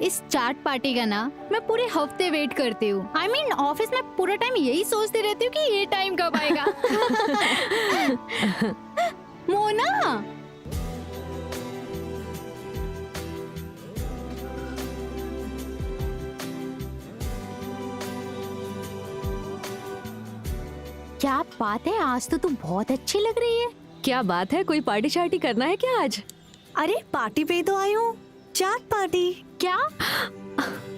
इस चाट पार्टी का ना मैं पूरे हफ्ते वेट करती हूँ। I mean, ऑफिस में पूरा टाइम यही सोचती रहती हूँ कि ये टाइम कब आएगा। मोना, क्या बात है, आज तो तू बहुत अच्छी लग रही है। क्या बात है, कोई पार्टी शार्टी करना है क्या आज? अरे पार्टी पे तो आई हूँ, चाट पार्टी। क्या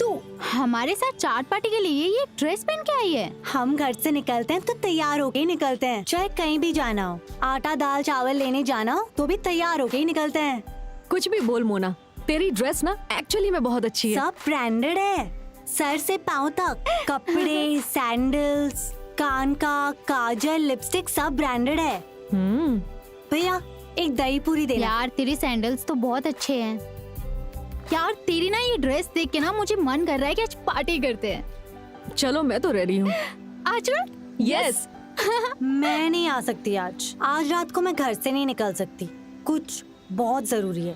तू हमारे साथ चाट पार्टी के लिए ये ड्रेस पहन के आई है? हम घर से निकलते हैं तो तैयार होके ही निकलते हैं, चाहे कहीं भी जाना हो, आटा दाल चावल लेने जाना हो तो भी तैयार होके ही निकलते हैं। कुछ भी बोल मोना, तेरी ड्रेस ना एक्चुअली में बहुत अच्छी है। सब ब्रांडेड है, सर से पाँव तक, कपड़े, सैंडल्स, कान का, काजल, लिपस्टिक सब ब्रांडेड है। भैया एक दही पूरी देना। यार तेरी सैंडल्स तो बहुत अच्छे हैं। यार तेरी ना ये ड्रेस देख के ना मुझे मन कर रहा है कि आज पार्टी करते हैं। चलो मैं तो रेडी हूँ। आज रात? यस। मैं नहीं आ सकती आज रात को मैं घर से नहीं निकल सकती, कुछ बहुत जरूरी है।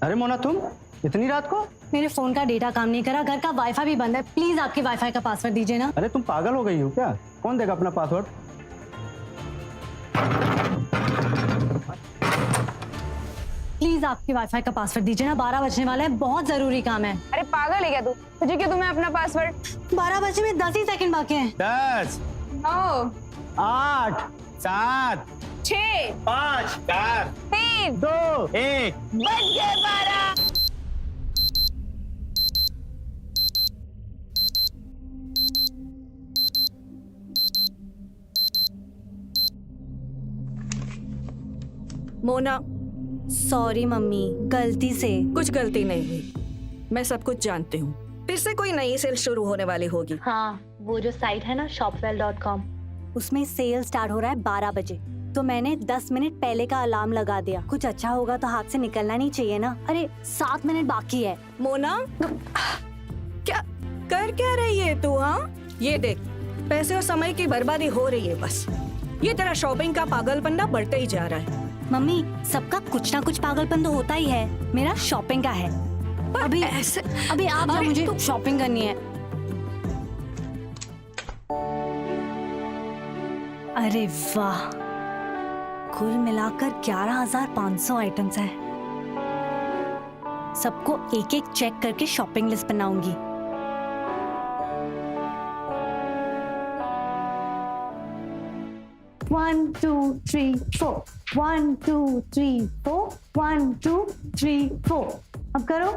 अरे मोना, तुम इतनी रात को? मेरे फोन का डेटा काम नहीं करा, घर का वाईफाई भी बंद है, प्लीज आपके वाईफाई का पासवर्ड दीजिए ना। अरे तुम पागल हो गई हो क्या? कौन देगा अपना पासवर्ड? प्लीज आपके वाईफाई का पासवर्ड दीजिए ना, 12 बजने वाला है, बहुत जरूरी काम है। अरे पागल है क्या तू? तुझे क्यों तुम्हें अपना पासवर्ड? 12 बजे में 10 ही सेकंड बाकी हैं। 10, 9, 8, 7, 6, 5, 4, 3, 2, 1। बज गए 12। मोना, सॉरी मम्मी, गलती से। कुछ गलती नहीं हुई, मैं सब कुछ जानती हूँ। फिर से कोई नई सेल शुरू होने वाली होगी। हाँ, वो जो साइट है ना shopwell.com, उसमें सेल स्टार्ट हो रहा है 12 बजे, तो मैंने 10 मिनट पहले का अलार्म लगा दिया। कुछ अच्छा होगा तो हाथ से निकलना नहीं चाहिए ना। अरे 7 मिनट बाकी है। मोना, क्या कर क्या रही है तू? हाँ, ये देख, पैसे और समय की बर्बादी हो रही है बस। ये तेरा शॉपिंग का पागलपन ना बढ़ते ही जा रहा है। मम्मी, सबका कुछ ना कुछ पागलपन तो होता ही है, मेरा शॉपिंग का है। अभी ऐसे अभी आप जाओ, मुझे शॉपिंग करनी है। अरे वाह, कुल मिलाकर 11,500 आइटम्स है। सबको एक एक चेक करके शॉपिंग लिस्ट बनाऊंगी। One, 2, 3, 4. 1, 2, 3, 4. 1, 2, 3, 4. अब करो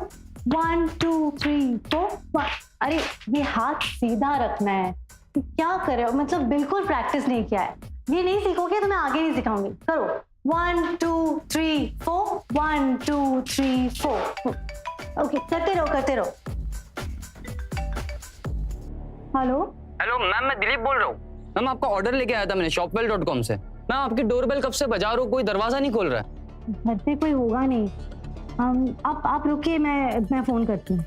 1, 2, 3, 4. 1. अरे ये हाथ सीधा रखना है। क्या कर रहे हो? मतलब बिल्कुल प्रैक्टिस नहीं किया है। ये नहीं सीखोगे तो मैं आगे नहीं सिखाऊंगी। करो 1, 2, 3, 4. 1, 2, 3, 4. ओके, करते रहो। हेलो मैम, मैं दिलीप बोल रहा हूँ। मैम, आपका ऑर्डर लेके आया था मैंने shopwell.com से। मैम, आपकी डोरबेल कब से बजा रहा हूँ, कोई दरवाजा नहीं खोल रहा है। घर पे कोई होगा नहीं। आप रुकिए, मैं फोन करती हूँ।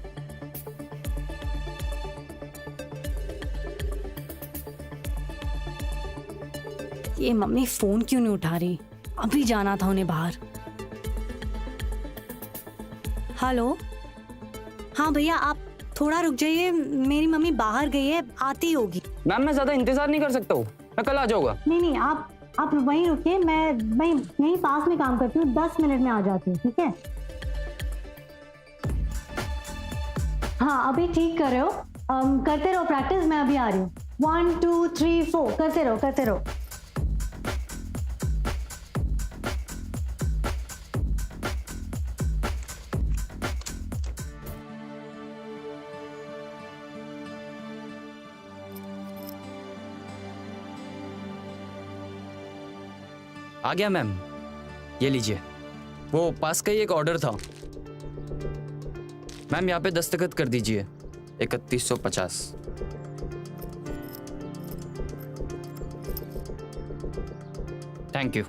ये मम्मी फोन क्यों नहीं उठा रही? अभी जाना था उन्हें बाहर। हेलो, हाँ भैया, आप थोड़ा रुक जाइए, मेरी मम्मी बाहर गई है, आती होगी। मैम, मैं ज्यादा इंतजार नहीं कर सकता हूँ, मैं कल आ जाऊंगा। नहीं, आप वहीं रुकिए, मैं यहीं पास में काम करती हूँ, 10 मिनट में आ जाती हूँ, ठीक है? हाँ, अभी ठीक कर रहे हो, करते रहो प्रैक्टिस, मैं अभी आ रही हूँ। 1, 2, 3, 4, करते रहो। आ गया मैम, ये लीजिए। वो पास का ही एक ऑर्डर था मैम, यहाँ पे दस्तखत कर दीजिए। 3150। Thank you.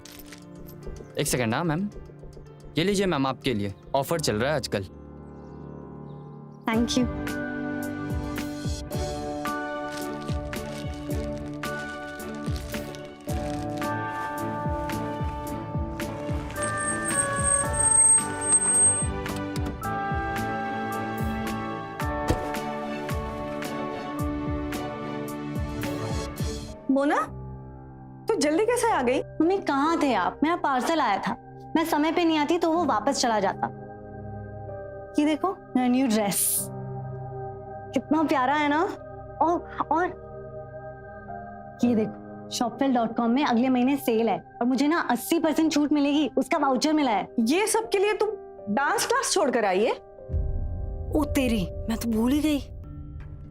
एक सेकेंड। हाँ मैम, ये लीजिए मैम, आपके लिए ऑफर चल रहा है आजकल। Thank you. मोना तू जल्दी कैसे आ गई? मम्मी कहाँ थे आप? मेरा पार्सल आया था, मैं समय पे नहीं आती तो वो वापस चला जाता। ये देखो मेरा न्यू ड्रेस, कितना प्यारा है ना। और ये देखो shopwell.com में अगले महीने सेल है और मुझे ना 80% छूट मिलेगी, उसका वाउचर मिला है। ये सब के लिए तुम डांस क्लास छोड़कर आई है? ओ तेरी, मैं तो भूल ही गई।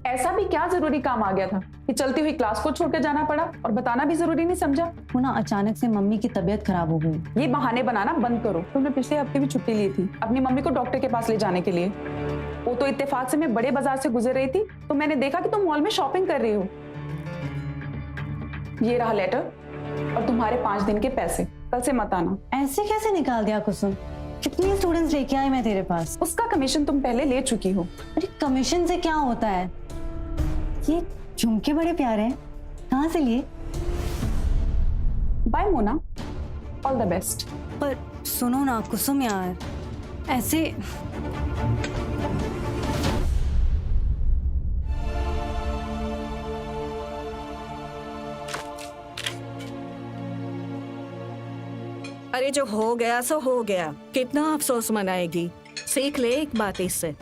ऐसा भी क्या जरूरी काम आ गया था कि चलती हुई क्लास को छोड़कर जाना पड़ा और बताना भी जरूरी नहीं समझा? वो ना अचानक से मम्मी की तबीयत खराब हो गई। ये बहाने बनाना बंद करो। तुमने पिछले हफ्ते भी छुट्टी ली थी अपनी मम्मी को डॉक्टर के पास ले जाने के लिए। वो तो इत्तेफाक से मैं बड़े बाजार से गुजर रही थी तो मैंने देखा कि तुम मॉल में शॉपिंग कर रही हो। ये रहा लेटर और तुम्हारे 5 दिन के पैसे, कल से मत आना। ऐसे कैसे निकाल दिया कुसुम? कितने स्टूडेंट्स लेके आए मैं तेरे पास? उसका कमीशन तुम पहले ले चुकी हो। अरे कमीशन से क्या होता है? ये झुमके बड़े प्यारे हैं, कहाँ से लिए? Bye Mona, all the best. पर सुनो ना कुसुम यार, ऐसे अरे जो हो गया सो हो गया, कितना अफसोस मनाएगी। सीख ले एक बात इससे,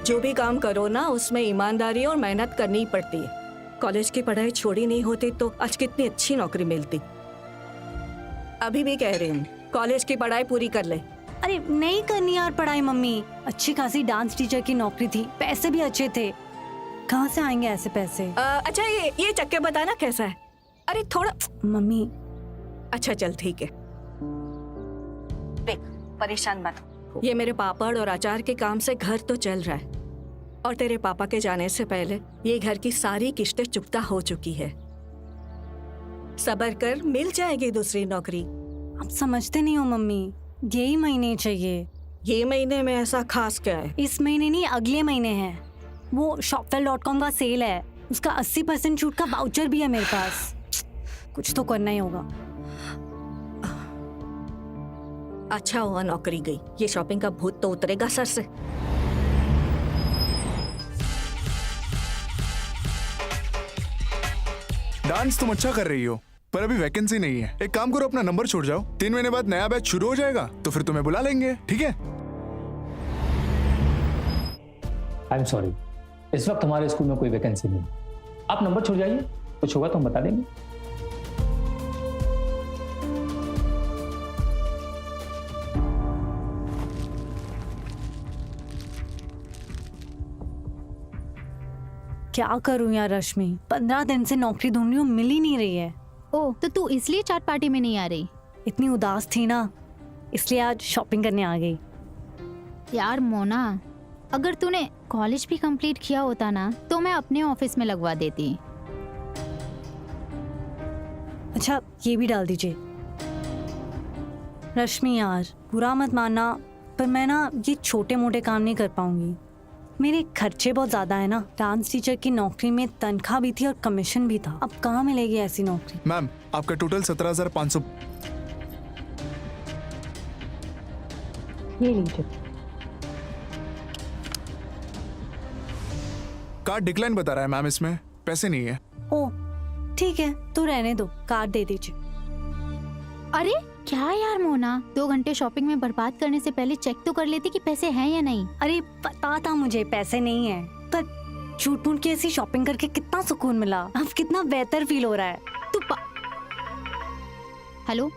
जो भी काम करो ना उसमें ईमानदारी और मेहनत करनी पड़ती है। कॉलेज की पढ़ाई छोड़ी नहीं होती तो आज कितनी अच्छी नौकरी मिलती। अभी भी कह रही हूँ कॉलेज की पढ़ाई पूरी कर ले। अरे नहीं करनी यार पढ़ाई मम्मी, अच्छी खासी डांस टीचर की नौकरी थी, पैसे भी अच्छे थे, कहाँ से आएंगे ऐसे पैसे? अच्छा ये चक्के बताना कैसा है? अरे थोड़ा मम्मी अच्छा चल ठीक है, देख परेशान मत हो। ये मेरे पापड़ और अचार के काम से घर तो चल रहा है और तेरे पापा के जाने से पहले ये घर की सारी किस्तें चुकता हो चुकी है। सब्र कर, मिल जाएगी दूसरी नौकरी। आप समझते नहीं हो मम्मी, यही महीने चाहिए। ये महीने में ऐसा खास क्या है? इस महीने नहीं अगले महीने है। वो shopwell.com का सेल है, उसका 80% छूट का वाउचर भी है मेरे पास। कुछ तो करना ही होगा। अच्छा हुआ नौकरी गई, ये शॉपिंग का भूत तो उतरेगा सर से। डांस तुम अच्छा कर रही हो पर अभी वैकेंसी नहीं है। एक काम करो, अपना नंबर छोड़ जाओ, 3 महीने बाद नया बैच शुरू हो जाएगा तो फिर तुम्हें बुला लेंगे, ठीक है? आई एम सॉरी, इस वक्त हमारे स्कूल में कोई वैकेंसी नहीं। आप नंबर छोड़ जाइए, कुछ होगा तो हम बता देंगे। क्या करूं यार रश्मि, 15 दिन से नौकरी ढूंढ रही हूँ, मिल ही नहीं रही है। ओह, तो तू इसलिए चाट पार्टी में नहीं आ रही? इतनी उदास थी ना, इसलिए आज शॉपिंग करने आ गई। यार मोना, अगर तूने कॉलेज भी कंप्लीट किया होता ना तो मैं अपने ऑफिस में लगवा देती। अच्छा ये भी डाल दीजिए। रश्मि यार बुरा मत मानना, पर मैं ना ये छोटे मोटे काम नहीं कर पाऊंगी, मेरे खर्चे बहुत ज्यादा है ना। डांस टीचर की नौकरी में तनख्वाह भी थी और कमीशन भी था, अब कहाँ मिलेगी ऐसी नौकरी? मैम आपका टोटल 17,500। ये लीजिए। कार्ड डिक्लाइन बता रहा है मैम, इसमें पैसे नहीं है। ओ ठीक है, तो रहने दो, कार्ड दे दीजिए। अरे क्या यार मोना, 2 घंटे शॉपिंग में बर्बाद करने से पहले चेक तो कर लेती कि पैसे हैं या नहीं। अरे पता था मुझे पैसे नहीं है, पर झूठ मूठ के ऐसी शॉपिंग करके कितना सुकून मिला, अब कितना बेहतर फील हो रहा है। तू हेलो,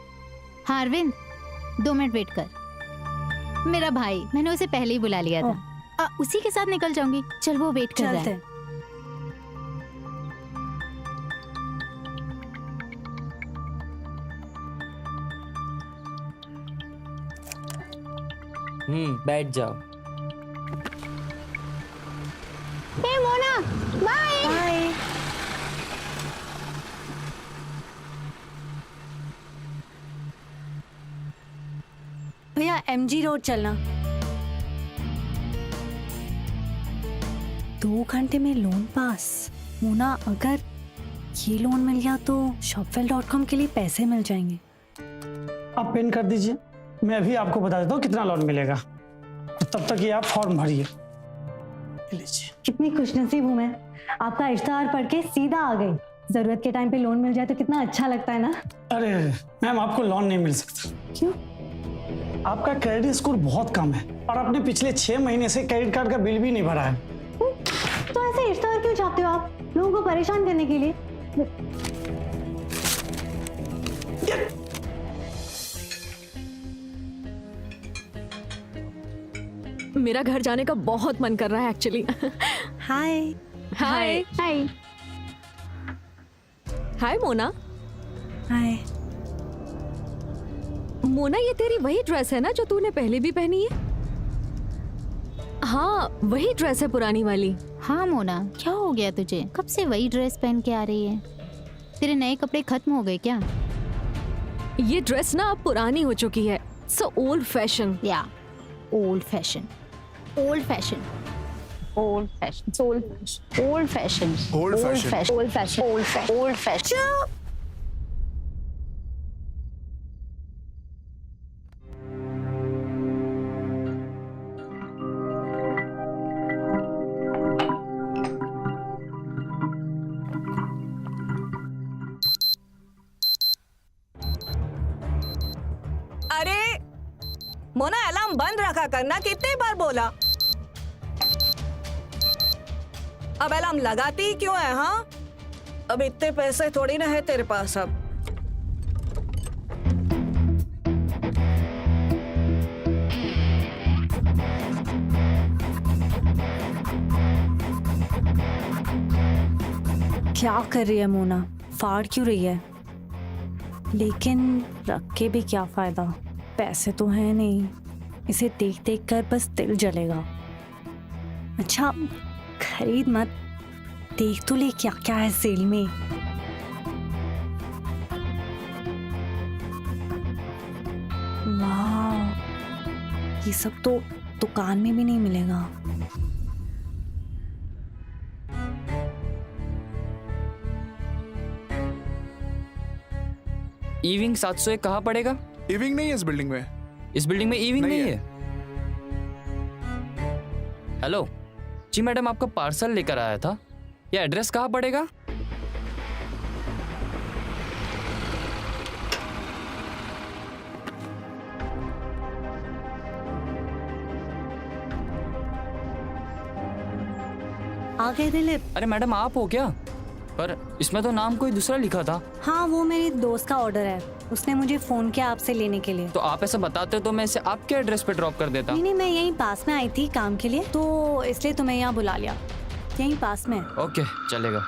हाँ अरविंद, 2 मिनट वेट कर। मेरा भाई, मैंने उसे पहले ही बुला लिया था, उसी के साथ निकल जाऊंगी। चल वो वेट कर रहा है। बैठ जाओ। हे मोना, बाय। बाय। भैया MG रोड चलना। 2 घंटे में लोन पास। मोना अगर ये लोन मिल गया तो shopwell.com के लिए पैसे मिल जाएंगे। आप पेन कर दीजिए, मैं अभी आपको बता देता हूँ कितना लोन मिलेगा, तब तक ये आप फॉर्म भरिए। लीजिए। कितनी खुशनसीब हूँ मैं, आपका इश्तेहार पढ़ के सीधा आ गई। जरूरत के टाइम पे लोन मिल जाए तो कितना अच्छा लगता है ना। अरे मैम, आपको लोन नहीं मिल सकता। क्यों? आपका क्रेडिट स्कोर बहुत कम है और आपने पिछले 6 महीने से क्रेडिट कार्ड का बिल भी नहीं भरा है। तो ऐसे इश्तेहार क्यों चाहते हो आप, लोगों को परेशान करने के लिए? मेरा घर जाने का बहुत मन कर रहा है एक्चुअली। हाय। हाय हाय। हाय मोना। हाय। मोना, ये तेरी वही ड्रेस है ना जो तूने पहले भी पहनी है? हाँ, वही ड्रेस है पुरानी वाली। हाँ मोना, क्या हो गया तुझे? कब से वही ड्रेस पहन के आ रही है? तेरे नए कपड़े खत्म हो गए क्या? ये ड्रेस ना अब पुरानी हो चुकी है, सो ओल्ड फैशन। या old fashion, old fashion, old fashion, old fashion, old fashion, Old fashion. Old fashion, old fashion, old fashion. अरे मोना, अलार्म बंद रखा करना, कितने बार बोला। अब अलार्म लगाती क्यों है? हाँ, अब इतने पैसे थोड़ी ना है तेरे पास अब। क्या कर रही है मोना, फाड़ क्यों रही है? लेकिन रख के भी क्या फायदा, पैसे तो है नहीं। इसे देख देख कर बस दिल जलेगा। अच्छा खरीद मत, देख तो ले क्या क्या है सेल में। वाह, ये सब तो दुकान में भी नहीं मिलेगा। ईविंग 701 कहाँ पड़ेगा? इविंग नहीं है इस बिल्डिंग में। इस बिल्डिंग में ईविंग नहीं नहीं है। हेलो जी मैडम, आपका पार्सल लेकर आया था। ये एड्रेस कहाँ पड़ेगा? आ गए दिलीप? अरे मैडम, आप हो क्या? पर इसमें तो नाम कोई दूसरा लिखा था। हाँ, वो मेरी दोस्त का ऑर्डर है, उसने मुझे फोन किया आपसे लेने के लिए। तो आप ऐसा बताते तो मैं इसे आपके एड्रेस पे ड्रॉप कर देता। नहीं नहीं, मैं यहीं पास में आई थी काम के लिए, तो इसलिए तुम्हें यहाँ बुला लिया। यहीं पास में। ओके, चलेगा।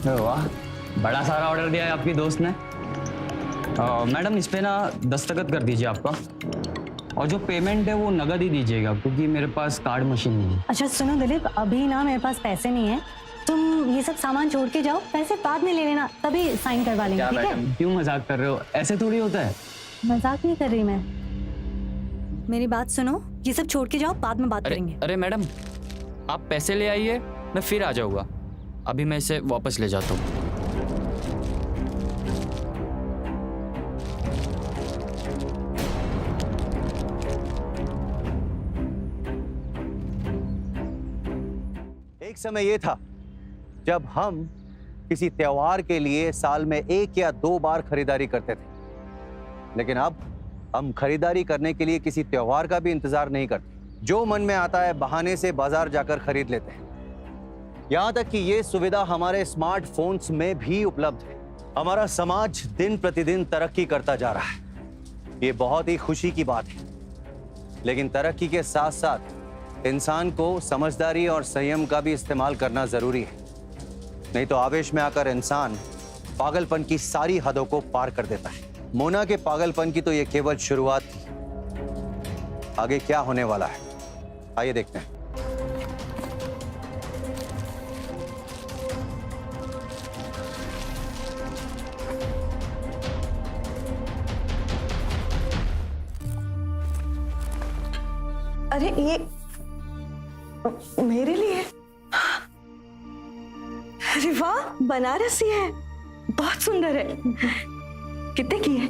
वाह, बड़ा सारा ऑर्डर दिया है आपकी दोस्त ने। मैडम, इस पे ना दस्तखत कर दीजिए आपका, और जो पेमेंट है वो नगद ही दीजिएगा क्योंकि मेरे पास कार्ड मशीन नहीं है। अच्छा सुनो दिलीप, अभी ना मेरे पास पैसे नहीं है, तुम ये सब सामान छोड़ के जाओ, पैसे बाद में ले लेना, तभी साइन करवा लेंगे। क्या ठीक मैडम, है? क्यों मजाक कर रहे हो? ऐसे थोड़ी होता है। मजाक नहीं कर रही मैं, मेरी बात सुनो, ये सब छोड़ के जाओ, बाद में बात करेंगे। अरे मैडम, आप पैसे ले आइए, मैं फिर आ जाऊंगा। अभी मैं इसे वापस ले जाता हूँ। एक समय ये था जब हम किसी त्योहार के लिए साल में 1 या 2 बार खरीदारी करते थे, लेकिन अब हम खरीदारी करने के लिए किसी त्योहार का भी इंतजार नहीं करते। जो मन में आता है बहाने से बाजार जाकर खरीद लेते हैं। यहाँ तक कि ये सुविधा हमारे स्मार्टफोन्स में भी उपलब्ध है। हमारा समाज दिन प्रतिदिन तरक्की करता जा रहा है, ये बहुत ही खुशी की बात है। लेकिन तरक्की के साथ साथ इंसान को समझदारी और संयम का भी इस्तेमाल करना जरूरी है, नहीं तो आवेश में आकर इंसान पागलपन की सारी हदों को पार कर देता है। मोना के पागलपन की तो ये केवल शुरुआत थी, आगे क्या होने वाला है आइए देखते हैं। अरे ये मेरे लिए? अरे वाह, बनारसी है, बहुत सुंदर है। कितने की है?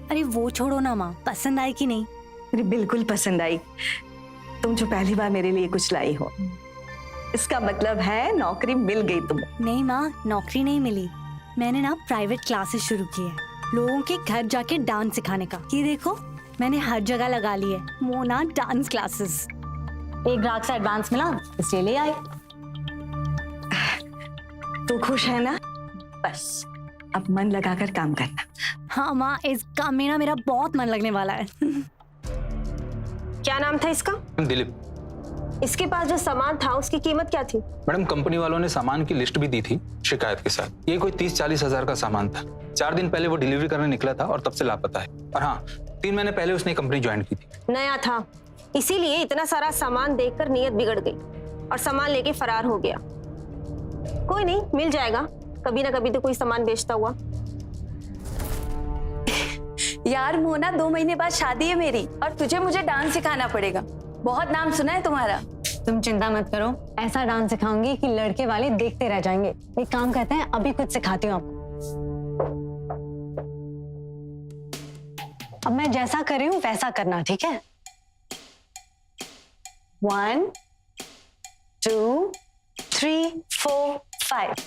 अरे वो छोड़ो ना माँ, पसंद आई कि नहीं? अरे बिल्कुल पसंद आई। तुम जो पहली बार मेरे लिए कुछ लाई हो, इसका मतलब है नौकरी मिल गई तुम्हें। नहीं माँ, नौकरी नहीं मिली। मैंने ना प्राइवेट क्लासेस शुरू की है, लोगों के घर जाके डांस सिखाने का। ये देखो, मैंने हर जगह लगा ली है मोना डांस क्लासेस। एक ग्राहक से एडवांस मिला, इसलिए ले आए। तू खुश है ना? बस अब मन लगाकर काम करना। हाँ माँ, इस काम में ना मेरा बहुत मन लगने वाला है। क्या नाम था इसका? दिलीप। इसके पास जो सामान था उसकी कीमत क्या थी? मैडम, कंपनी वालों ने सामान की लिस्ट भी दी थी शिकायत के साथ। ये कोई 30-40 हजार का सामान था। 4 दिन पहले वो डिलीवरी करने निकला था और तब से लापता है। और हाँ, 3 महीने पहले उसने कंपनी ज्वाइन की थी। नया था, इसीलिए इतना सारा सामान देखकर नीयत बिगड़ गई और सामान लेके फरार हो गया। कोई नहीं, मिल जाएगा, कभी ना कभी तो कोई सामान बेचता हुआ। यार मोना, 2 महीने बाद शादी है मेरी और तुझे मुझे डांस सिखाना पड़ेगा। बहुत नाम सुना है तुम्हारा। तुम चिंता मत करो, ऐसा डांस सिखाऊंगी कि लड़के वाले देखते रह जाएंगे। एक काम करते हैं, अभी कुछ सिखाती हूँ आपको। अब मैं जैसा कर रही हूँ वैसा करना, ठीक है? 1 2 3 4 5।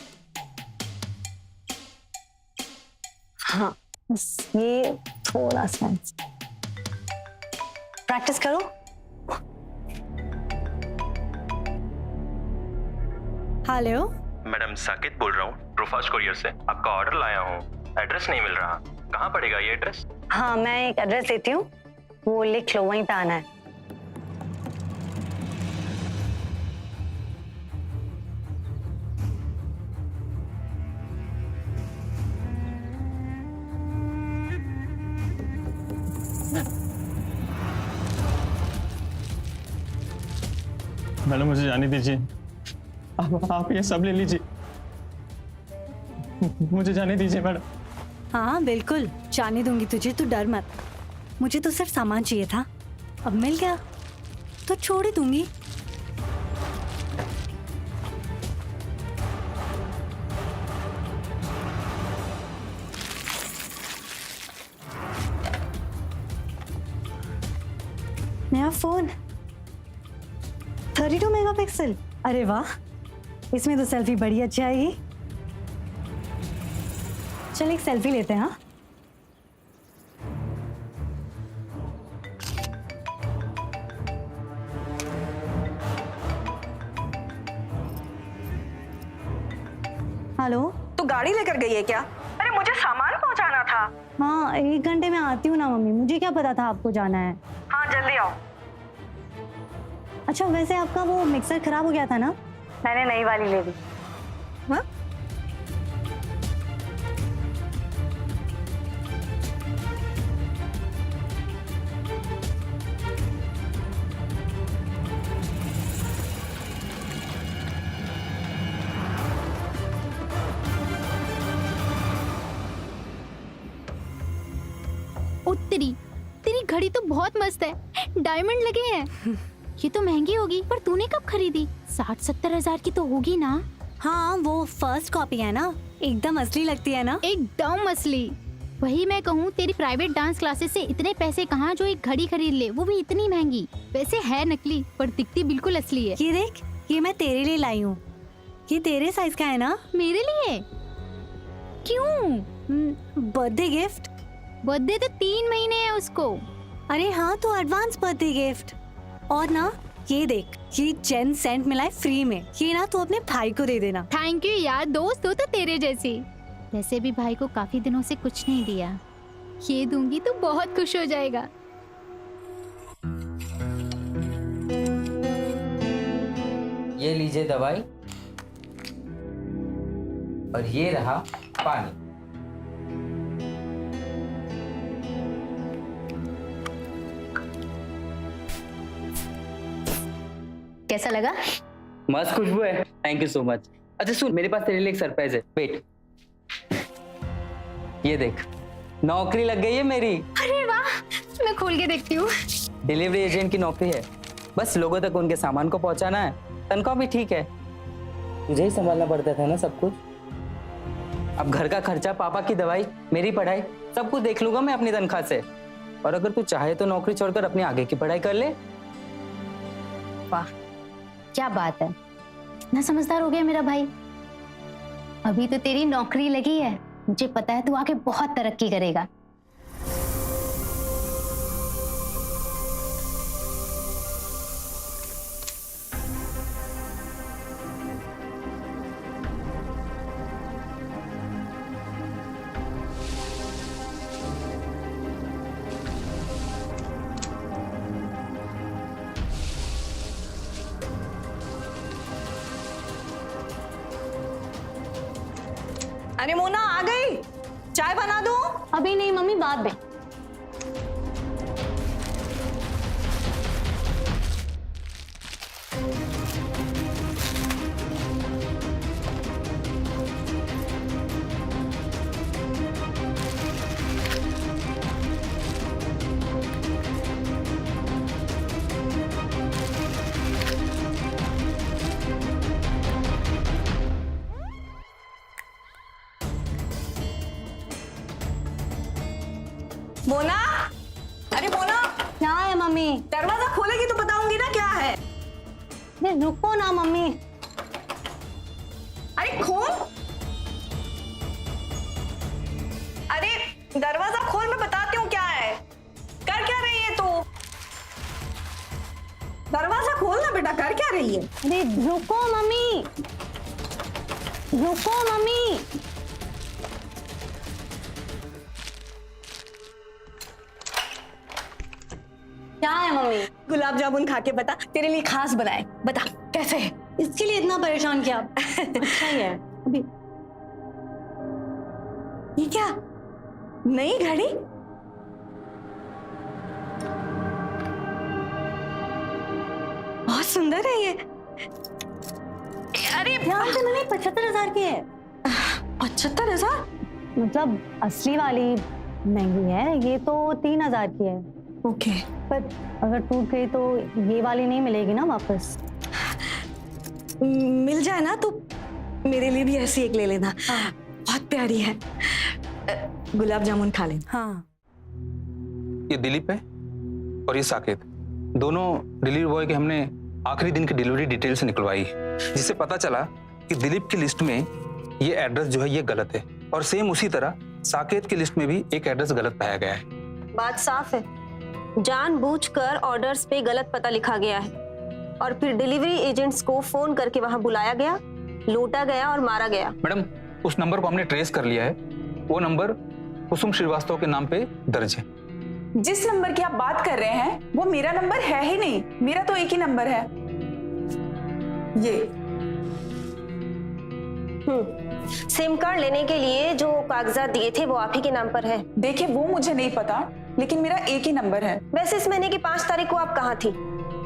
हाँ, बस ये थोड़ा सा प्रैक्टिस करो। हेलो मैडम, साकेत बोल रहा हूँ ट्रूफास्ट कोरियर से। आपका ऑर्डर लाया हूँ, एड्रेस नहीं मिल रहा। कहाँ पड़ेगा ये एड्रेस? हाँ, मैं एक एड्रेस देती हूँ, वो लिख लो, वहीं पे आना है। मैडम मुझे जाने दीजिए, आप ये सब ले लीजिए, मुझे जाने दीजिए मैडम। हाँ बिल्कुल, जाने दूंगी तुझे, तू डर मत। मुझे तो सिर्फ सामान चाहिए था, अब मिल गया तो छोड़ ही दूंगी। नया फोन 32 मेगापिक्सल। अरे वाह, इसमें तो सेल्फी बड़ी अच्छी आएगी। चल एक सेल्फी लेते हैं। हाँ, हेलो, तू गाड़ी लेकर गई है क्या? अरे मुझे सामान पहुंचाना था। हाँ 1 घंटे में आती हूँ ना मम्मी, मुझे क्या पता था आपको जाना है। हाँ जल्दी आओ। अच्छा, वैसे आपका वो मिक्सर खराब हो गया था ना? मैंने नई वाली ले ली। हाँ? उत्तरी, तेरी घड़ी तो बहुत मस्त है, डायमंड लगे हैं। ये तो महंगी होगी, पर तूने कब खरीदी? 60-70 हजार की तो होगी ना? हाँ, वो फर्स्ट कॉपी है ना, एकदम असली लगती है ना? एकदम असली। वही मैं कहूँ, तेरी प्राइवेट डांस क्लासेस से इतने पैसे कहाँ जो एक घड़ी खरीद ले, वो भी इतनी महंगी। वैसे है नकली, पर दिखती बिल्कुल असली है। ये देख, ये मैं तेरे लिए लाई हूँ। ये तेरे साइज का है ना? मेरे लिए? क्यों? Birthday gift. बर्थडे तो 3 महीने है उसको। अरे हाँ, तो एडवांस बर्थडे गिफ्ट। और ना, ये देख, ये 10 सेंट मिला है फ्री में। ये ना तू अपने भाई को दे देना। थैंक यू यार, दोस्त हो तो तेरे जैसी। वैसे भी भाई को काफी दिनों से कुछ नहीं दिया, ये दूंगी तो बहुत खुश हो जाएगा। ये लीजिए दवाई और ये रहा पानी। कैसा लगा? मस्त खुशबू है, थैंक यू सो मच। अच्छा सुन, मेरे पास तेरे लिए एक सरप्राइज है, वेट। ये देख, नौकरी लग गई है मेरी। अरे वाह, मैं खोल के देखती हूँ। डिलीवरी एजेंट की नौकरी है, बस लोगों तक उनके सामान को पहुंचाना है, तनख्वाह भी ठीक है। तुझे ही संभालना पड़ता था ना सब कुछ। अब घर का खर्चा, पापा की दवाई, मेरी पढ़ाई, सब कुछ देख लूंगा मैं अपनी तनख्वाह से। और अगर तू चाहे तो नौकरी छोड़कर अपनी आगे की पढ़ाई कर ले। वाह क्या बात है, इतना समझदार हो गया मेरा भाई। अभी तो तेरी नौकरी लगी है, मुझे पता है तू आगे बहुत तरक्की करेगा। अरे मोना आ गई, चाय बना दूं? अभी नहीं मम्मी, बाद में। मोना, अरे मोना, क्या है मम्मी? दरवाजा खोलेगी तो बताऊंगी ना क्या है। नहीं रुको ना मम्मी। अरे खोल, अरे दरवाजा खोल, मैं बताती हूँ क्या है। कर क्या रही है तू? दरवाजा खोल ना बेटा, कर क्या रही है? अरे रुको मम्मी, रुको मम्मी। क्या है मम्मी? गुलाब जामुन खा के बता, तेरे लिए खास बनाए, बता कैसे है? इसके लिए इतना परेशान किया आप? अच्छा ही है। अभी ये क्या, नई घड़ी? बहुत सुंदर है ये। अरे ध्यान से मैंने 75,000 की है। 75,000? मतलब असली वाली महंगी है, ये तो 3,000 की है। ओके। पर अगर टूट गई तो ये वाली नहीं मिलेगी ना वापस? मिल जाए ना तो मेरे लिए भी ऐसी एक ले लेना। बहुत प्यारी है। गुलाब जामुन खा लेना। हाँ। ये दिलीप है और ये साकेत, दोनों डिलीवरी बॉय के हमने आखिरी दिन की डिलीवरी डिटेल से निकलवाई है, जिससे पता चला कि दिलीप की लिस्ट में ये एड्रेस जो है ये गलत है, और सेम उसी तरह साकेत की लिस्ट में भी एक एड्रेस गलत पाया गया है। बात साफ है, जानबूझकर ऑर्डर्स पे गलत पता लिखा गया है और फिर डिलीवरी एजेंट्स को फोन करके वहां बुलाया गया, लूटा गया और मारा गया। मैडम, उस नंबर को हमने ट्रेस कर लिया है, वो नंबर कुसुम श्रीवास्तव के नाम पे दर्ज है। जिस नंबर की आप बात कर रहे हैं वो मेरा नंबर है ही नहीं, मेरा तो एक ही नंबर है, ये। सिम कार्ड लेने के लिए जो कागजात दिए थे वो आप ही के नाम पर है। देखिए वो मुझे नहीं पता, लेकिन मेरा एक ही नंबर है। वैसे इस महीने की 5 तारीख को आप कहाँ थी?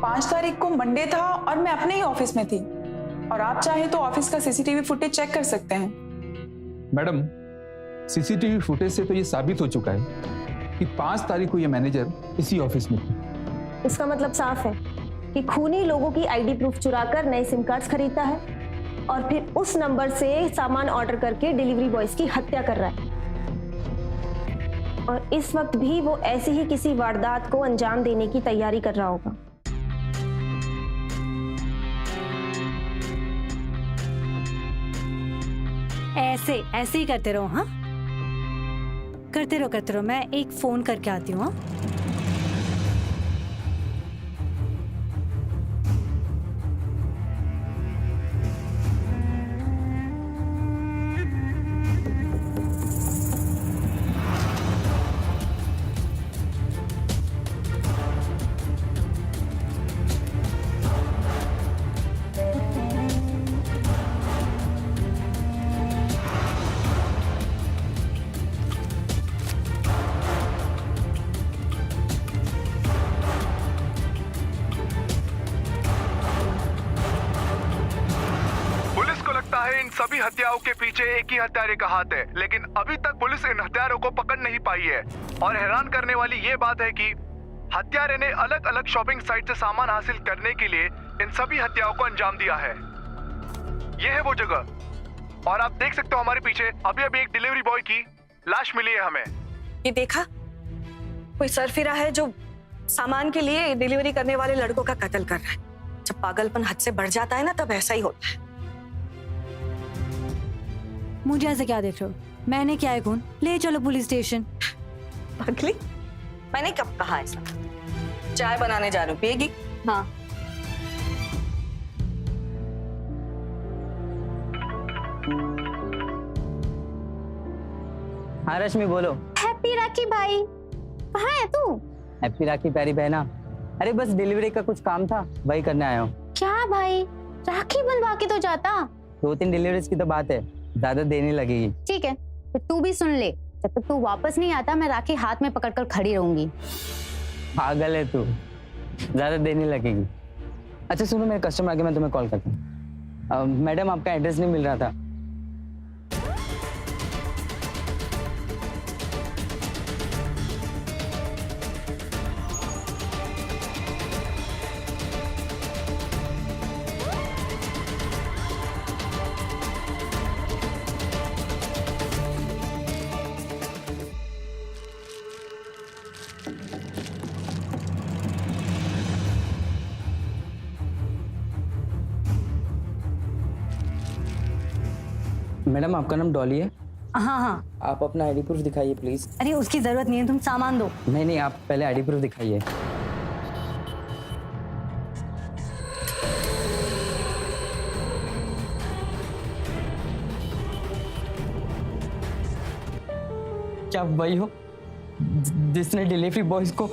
5 तारीख को मंडे था और मैं अपने ही ऑफिस में थी, और आप चाहे तो ऑफिस का सीसीटीवी फुटेज चेक कर सकते हैं। मैडम, सीसीटीवी फुटेज से तो ये साबित हो चुका है कि 5 तारीख को ये मैनेजर इसी ऑफिस में थी। इसका मतलब साफ है कि खूनी लोगों की आईडी प्रूफ चुराकर नए सिम कार्ड्स खरीदता है और फिर उस नंबर से सामान ऑर्डर करके डिलीवरी बॉयज की हत्या कर रहा है, और इस वक्त भी वो ऐसी ही किसी वारदात को अंजाम देने की तैयारी कर रहा होगा। ऐसे ऐसे ही करते रहो। हाँ करते रहो, मैं एक फोन करके आती हूँ। इन सभी हत्याओं के पीछे एक ही हत्यारे का हाथ है, लेकिन अभी तक पुलिस इन हत्यारों को पकड़ नहीं पाई है। और हैरान करने वाली ये बात है कि हत्यारे ने अलग अलग शॉपिंग साइट से सामान हासिल करने के लिए इन सभी हत्याओं को अंजाम दिया है। यह है वो जगह और आप देख सकते हो हमारे पीछे अभी अभी एक डिलीवरी बॉय की लाश मिली है हमें। ये देखा, कोई सरफिरा है जो सामान के लिए डिलीवरी करने वाले लड़कों का कत्ल कर रहा है। जब पागलपन हद से बढ़ जाता है ना, तब ऐसा ही होता है। मुझे ऐसे क्या देख रहे हो? मैंने क्या है खून? ले चलो पुलिस स्टेशन। पागली, मैंने कब कहा ऐसा? चाय बनाने जा रही हूँ, पिएगी? हाँ। हाँ रश्मि बोलो। हैप्पी राखी भाई, कहाँ है तू? हैप्पी राखी प्यारी बहना। अरे बस डिलीवरी का कुछ काम था, वही करने आया हूँ। क्या भाई, राखी बंधवा के तो जाता। 2-3 डिलीवरीज की तो बात है, ज्यादा देने लगेगी। ठीक है, तो तू भी सुन ले, जब तक तू वापस नहीं आता मैं राखी हाथ में पकड़कर खड़ी रहूंगी। पागल है तू, ज्यादा देने लगेगी। अच्छा सुनो, मेरे कस्टमर आके मैं तुम्हें कॉल करता हूँ। मैडम आपका एड्रेस नहीं मिल रहा था। मैडम आपका नाम डॉली है? हाँ हाँ। आप अपना आईडी प्रूफ दिखाइए प्लीज। अरे उसकी जरूरत नहीं है, तुम सामान दो। नहीं नहीं, आप पहले आईडी प्रूफ दिखाइए। क्या वही हो जिसने डिलीवरी बॉयज को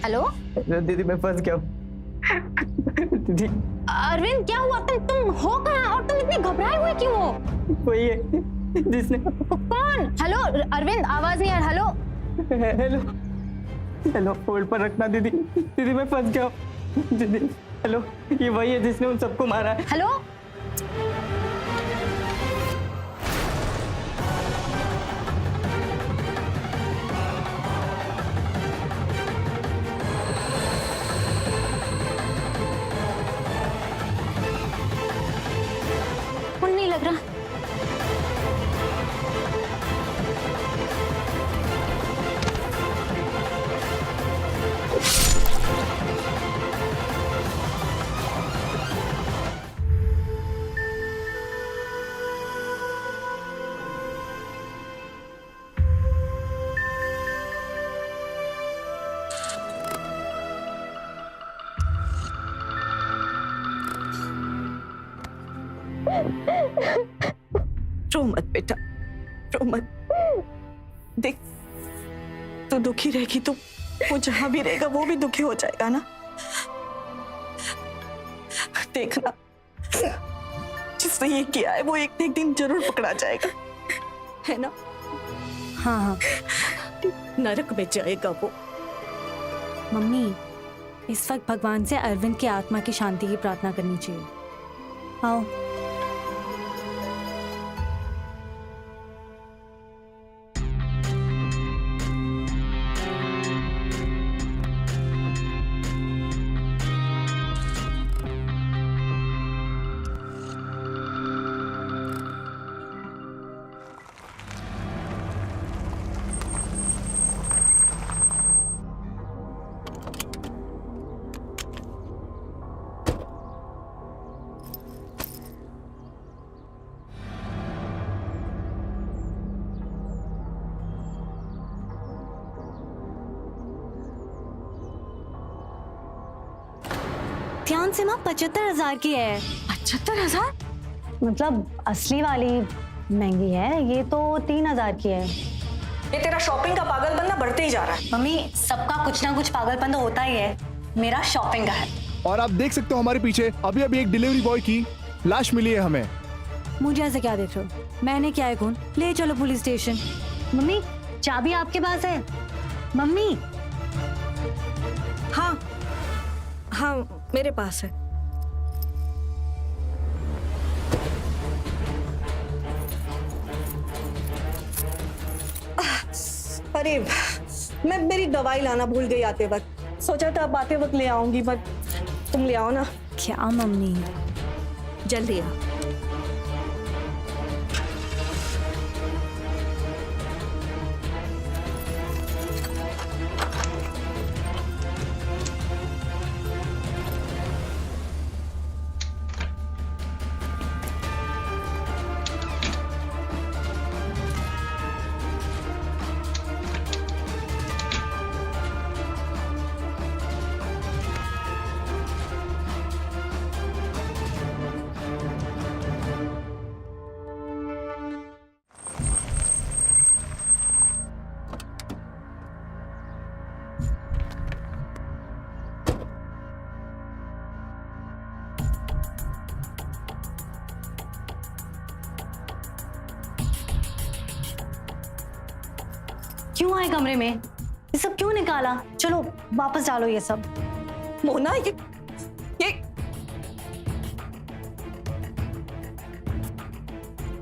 हेलो दीदी मैं फंस गया हूँ। दीदी अरविंद, क्या हुआ? तुम हो कहाँ और तुम इतने घबराए हुए क्यों हो? वही है जिसने। कौन? हेलो अरविंद, आवाज नहीं आ रहा। हेलो हेलो हेलो, होल्ड पर रखना दीदी। दीदी मैं फंस गया हूँ। दीदी हेलो, ये वही है जिसने उन सबको मारा है। हेलो नहीं लग रहा। रो मत बेटा, रो मत। देख, तू दुखी रहेगी तो वो जहां भी रहेगा वो भी दुखी हो जाएगा ना। देखना, जिसने ये किया है वो एक न एक दिन जरूर पकड़ा जाएगा, है ना? हाँ हाँ। नरक में जाएगा वो। मम्मी, इस वक्त भगवान से अरविंद की आत्मा की शांति की प्रार्थना करनी चाहिए। आओ। ध्यान से माँ, 75,000 की है। 75,000? मतलब असली वाली महंगी है, ये तो 3,000 की है। ये तेरा शॉपिंग का पागलपन ना बढ़ते ही जा रहा है। मम्मी, सबका कुछ ना कुछ पागलपन तो होता ही है। मेरा शॉपिंग का है। और आप देख सकते हो हमारे पीछे अभी अभी एक डिलीवरी बॉय की लाश मिली है हमें। मुझे ऐसे क्या देख रहे हो? मैंने क्या है कौन? ले चलो पुलिस स्टेशन। मम्मी चाबी आपके पास है? मम्मी हाँ हाँ मेरे पास है। अरे मैं मेरी दवाई लाना भूल गई आते वक्त। सोचा था अब आते वक्त ले आऊंगी, पर तुम ले आओ ना। क्या मम्मी? जल्दी आ। क्यों आए कमरे में? ये सब क्यों निकाला? चलो वापस डालो ये सब। मोना ये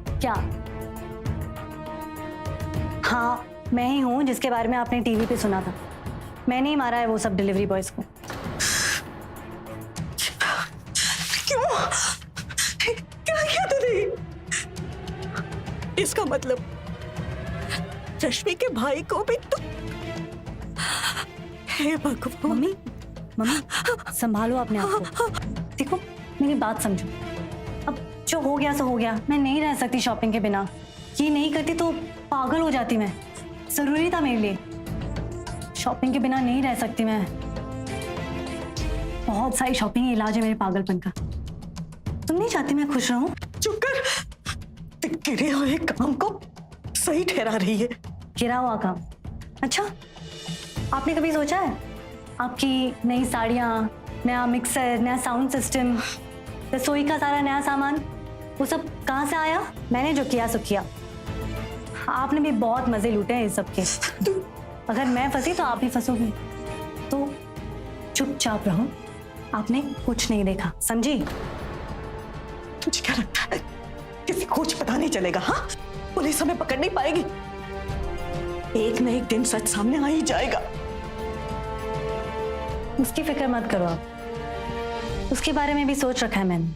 क्या? हाँ मैं ही हूँ जिसके बारे में आपने टीवी पे सुना था। मैंने ही मारा है वो सब डिलीवरी बॉयज को। क्यों? क्या किया तूने? इसका मतलब रश्मि के भाई को भी तो। हे भगवान। मम्मी मम्मी संभालो अपने आप को। देखो मेरी बात समझो। अब जो हो गया सो हो गया। मैं नहीं रह सकती शॉपिंग के बिना। ये नहीं करती तो पागल हो जाती मैं। जरूरी था मेरे लिए। शॉपिंग के बिना नहीं रह सकती मैं। बहुत सारी शॉपिंग इलाज है मेरे पागलपन का। तुम नहीं चाहती मैं खुश रहूं? चुप कर। गिरे हुए काम को सही ठहरा रही है। गिरा हुआ काम? अच्छा आपने कभी सोचा है आपकी नई साड़ियाँ, नया मिक्सर, नया साउंड सिस्टम, रसोई का सारा नया सामान, वो सब कहाँ से आया? मैंने जो किया सो किया। आपने भी बहुत मजे लूटे हैं इस सब के। अगर मैं फंसी तो आप भी फंसोगी। तो चुपचाप रहो। आपने कुछ नहीं देखा, समझी? तुझे क्या लगता है किसी को कुछ पता नहीं चलेगा? हाँ पुलिस हमें पकड़ नहीं पाएगी। एक न एक दिन सच सामने आ ही जाएगा। उसकी फिक्र मत करो आप। उसके बारे में भी सोच रखा है मैंने।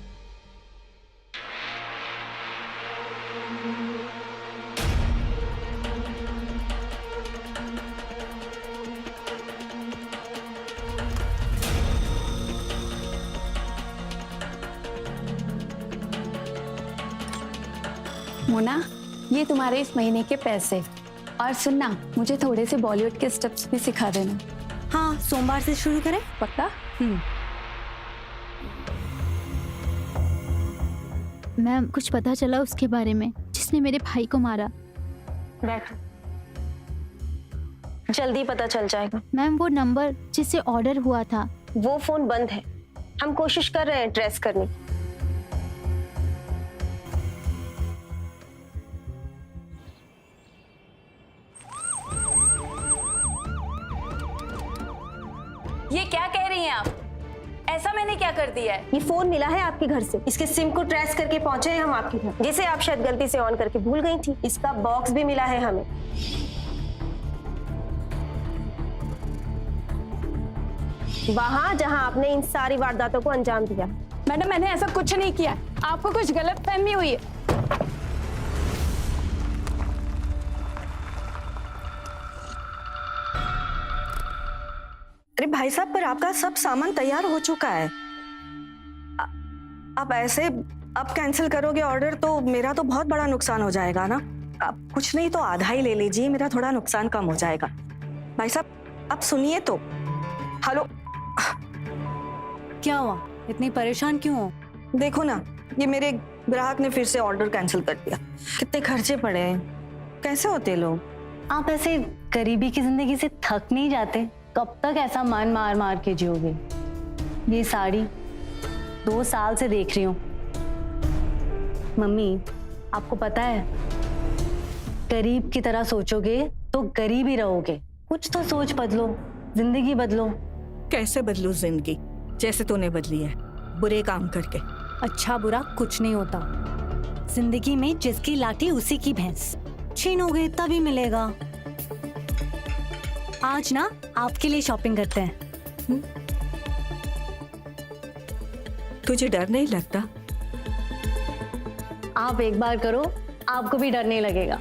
मोना ये तुम्हारे इस महीने के पैसे। और सुनना मुझे थोड़े से बॉलीवुड के स्टेप्स भी सिखा देना। हाँ सोमवार से शुरू करें? पक्का? मैम कुछ पता चला उसके बारे में जिसने मेरे भाई को मारा? बैठो, जल्दी पता चल जाएगा। मैम वो नंबर जिससे ऑर्डर हुआ था वो फोन बंद है। हम कोशिश कर रहे हैं ट्रेस करने की। ये क्या कह रही हैं आप? ऐसा मैंने क्या कर दिया है? ये फोन मिला है आपके घर से। इसके सिम को ट्रेस करके पहुंचे हैं हम आपके घर, जिसे आप शायद गलती से ऑन करके भूल गई थी। इसका बॉक्स भी मिला है हमें। वहां जहां आपने इन सारी वारदातों को अंजाम दिया। मैडम मैंने ऐसा कुछ नहीं किया। आपको कुछ गलत फहमी हुई है। अरे भाई साहब पर आपका सब सामान तैयार हो चुका है। आप ऐसे अब कैंसिल करोगे ऑर्डर तो मेरा तो बहुत बड़ा नुकसान हो जाएगा ना। आप कुछ नहीं तो आधा ही ले लीजिए, मेरा थोड़ा नुकसान कम हो जाएगा। भाई साहब आप सुनिए तो। हेलो क्या हुआ? इतनी परेशान क्यों हो? देखो ना ये मेरे ग्राहक ने फिर से ऑर्डर कैंसिल कर दिया। कितने खर्चे पड़े हैं। कैसे होते लोग? आप ऐसे गरीबी की जिंदगी से थक नहीं जाते? कब तक ऐसा मन मार मार के जियोगे? ये साड़ी 2 साल से देख रही हूँ। मम्मी, आपको पता है, गरीब की तरह सोचोगे तो गरीब ही रहोगे। कुछ तो सोच बदलो, जिंदगी बदलो। कैसे बदलूं जिंदगी? जैसे तूने बदली है, बुरे काम करके। अच्छा बुरा कुछ नहीं होता। जिंदगी में जिसकी लाठी उसी की भैंस। छीनोगे तभी मिलेगा। आज ना आपके लिए शॉपिंग करते हैं। तुझे डर नहीं लगता? आप एक बार करो, आपको भी डर नहीं लगेगा।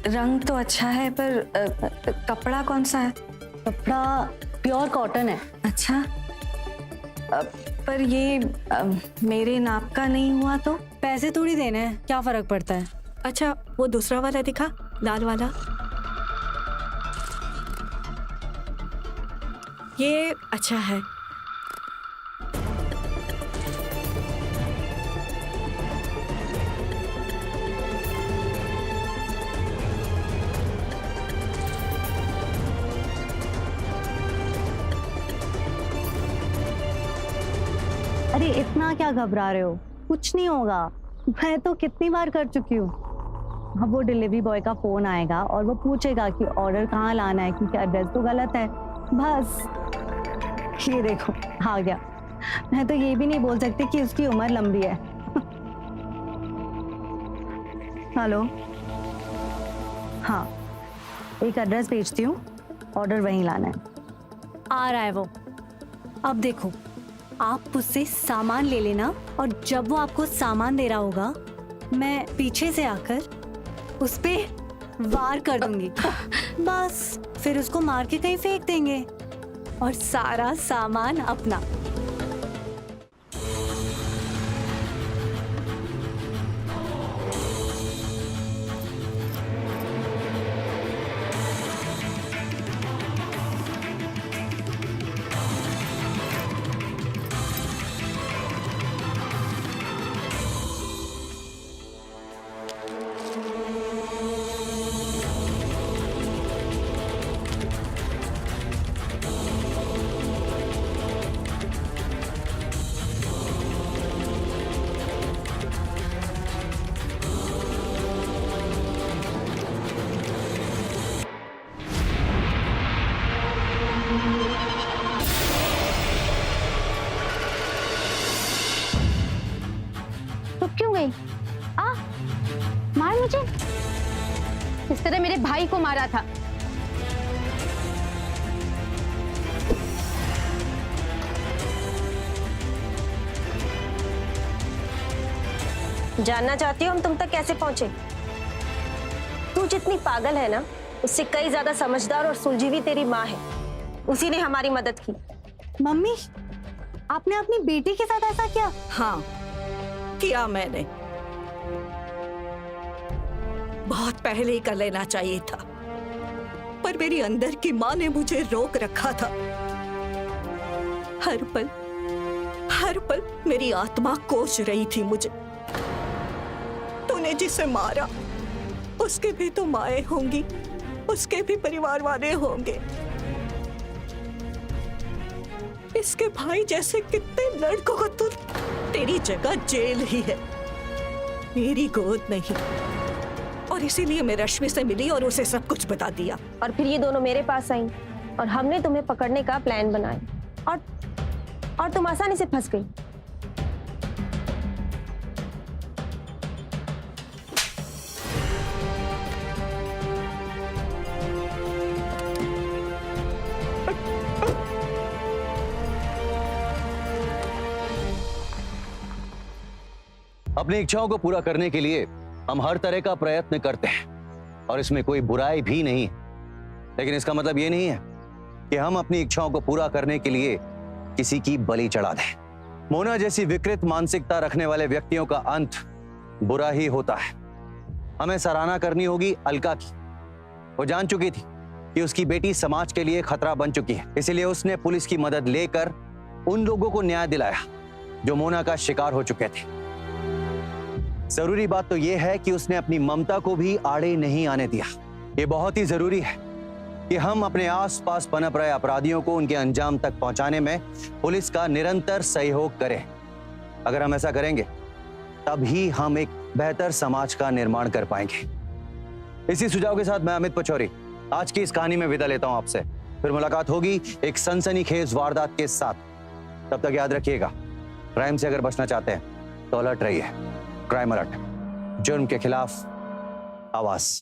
रंग तो अच्छा है, पर कपड़ा कौन सा है? कपड़ा प्योर कॉटन है। अच्छा, पर ये मेरे नाप का नहीं हुआ तो? पैसे थोड़ी देने हैं, क्या फर्क पड़ता है? अच्छा, वो दूसरा वाला दिखा, लाल वाला। ये अच्छा है। अरे इतना क्या घबरा रहे हो? कुछ नहीं होगा। मैं तो कितनी बार कर चुकी हूँ। अब वो डिलीवरी बॉय का फोन आएगा और वो पूछेगा कि ऑर्डर कहाँ लाना है, क्योंकि एड्रेस तो गलत है। बस ये देखो आ गया। मैं तो ये भी नहीं बोल सकती कि उसकी उम्र लंबी है। हेलो, हाँ, एक एड्रेस भेजती हूँ, ऑर्डर वहीं लाना है। आ रहा है वो। अब देखो, आप उससे सामान ले लेना और जब वो आपको सामान दे रहा होगा, मैं पीछे से आकर उस पे वार कर दूंगी। बस फिर उसको मार के कहीं फेंक देंगे और सारा सामान अपना। तो क्यों गई? मार मुझे। इस तरह मेरे भाई को मारा था। जानना चाहती हो हम तुम तक कैसे पहुंचे? तू जितनी पागल है ना, उससे कई ज्यादा समझदार और सुलझी हुई तेरी माँ है। उसी ने हमारी मदद की। मम्मी, आपने अपनी बेटी के साथ ऐसा किया? हाँ, किया मैंने। बहुत पहले ही कर लेना चाहिए था, पर मेरी अंदर की माँ ने मुझे रोक रखा था। हर पल मेरी आत्मा कोस रही थी मुझे। तूने जिसे मारा, उसके भी तो माएं होंगी, उसके भी परिवार वाले होंगे। इसके भाई जैसे कितने लड़कों को तू, तेरी जगह जेल ही है, मेरी गोद नहीं। और इसीलिए मैं रश्मि से मिली और उसे सब कुछ बता दिया। और फिर ये दोनों मेरे पास आई और हमने तुम्हें पकड़ने का प्लान बनाया और तुम आसानी से फंस गई। अपनी इच्छाओं को पूरा करने के लिए हम हर तरह का प्रयत्न करते हैं और इसमें कोई बुराई भी नहीं है। लेकिन इसका मतलब ये नहीं है कि हम अपनी इच्छाओं को पूरा करने के लिए किसी की बलि चढ़ा दें। मोना जैसी विकृत मानसिकता रखने वाले व्यक्तियों का अंत बुरा ही होता है। हमें सराहना करनी होगी अलका की। वो जान चुकी थी कि उसकी बेटी समाज के लिए खतरा बन चुकी है, इसीलिए उसने पुलिस की मदद लेकर उन लोगों को न्याय दिलाया जो मोना का शिकार हो चुके थे। जरूरी बात तो यह है कि उसने अपनी ममता को भी आड़े नहीं आने दिया। ये बहुत ही जरूरी है कि हम अपने आसपास पनप रहे अपराधियों को उनके अंजाम तक पहुंचाने में पुलिस का निरंतर सहयोग करें। अगर हम ऐसा करेंगे तभी हम एक बेहतर समाज का निर्माण कर पाएंगे। इसी सुझाव के साथ मैं अमित पचौरी आज की इस कहानी में विदा लेता हूं आपसे। फिर मुलाकात होगी एक सनसनीखेज वारदात के साथ। तब तक याद रखिएगा, क्राइम से अगर बचना चाहते हैं तो अलर्ट रहिए। क्राइम अलर्ट, जुर्म के खिलाफ आवाज।